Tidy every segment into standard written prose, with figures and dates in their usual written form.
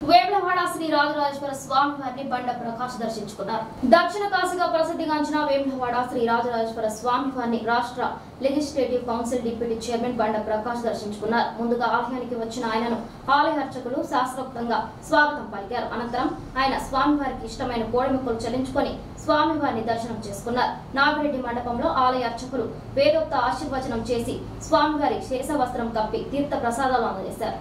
వేములవాడ శ్రీ రాజరాజేశ్వర స్వామి వారిని బండ ప్రకాష్ దర్శించుకున్నారు. దక్షిణ కాశీగా ప్రసిద్ధిగాంచిన వేములవాడ శ్రీ రాజరాజేశ్వర స్వామి వారిని రాష్ట్ర లెజిస్లేటివ్ కౌన్సిల్ డిప్యూటీ చైర్మన్ బండ ప్రకాష్ దర్శించుకున్నారు. ముందుగా ఆలయానికి వచ్చిన ఆయనను ఆలయ అర్చకులు శాస్త్రోక్తంగా స్వాగతం పలికారు. అనంతరం ఆయన స్వామివారికి ఇష్టమైన కోడిముక్కలు చెల్లించుకొని స్వామివారిని దర్శనం చేసుకున్నారు. నాగిరెడ్డి మండపంలో ఆలయ అర్చకులు వేదోక్త ఆశీర్వచనం చేసి స్వామివారి శేష వస్త్రం కప్పి తీర్థ ప్రసాదాలు అందజేశారు.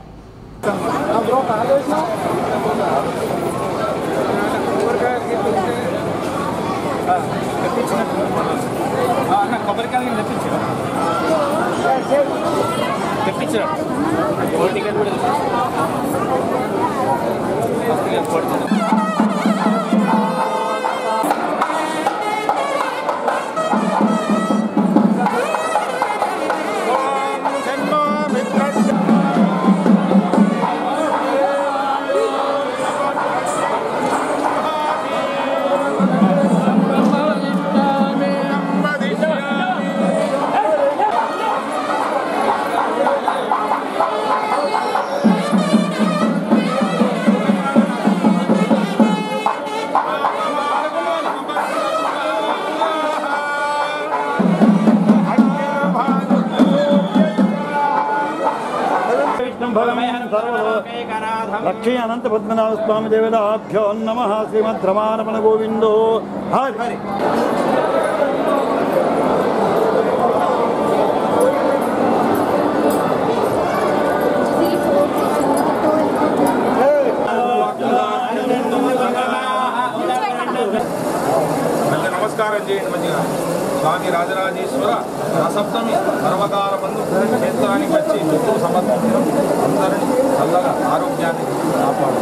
लक्ष्मी अनंत पद्मनाभ स्वामी देवताभ्यो नमः। श्रीमद् रमारमण गोविंदो हरि हरि। నమస్కారం చేయండి మంచిగా. స్వామి రాజరాజేశ్వర సప్తమి సర్వకాల బంధు క్షేత్రానికి వచ్చి మిత్రులు సమర్పించడం అందరినీ చల్లగా ఆరోగ్యాన్ని కాపాడు.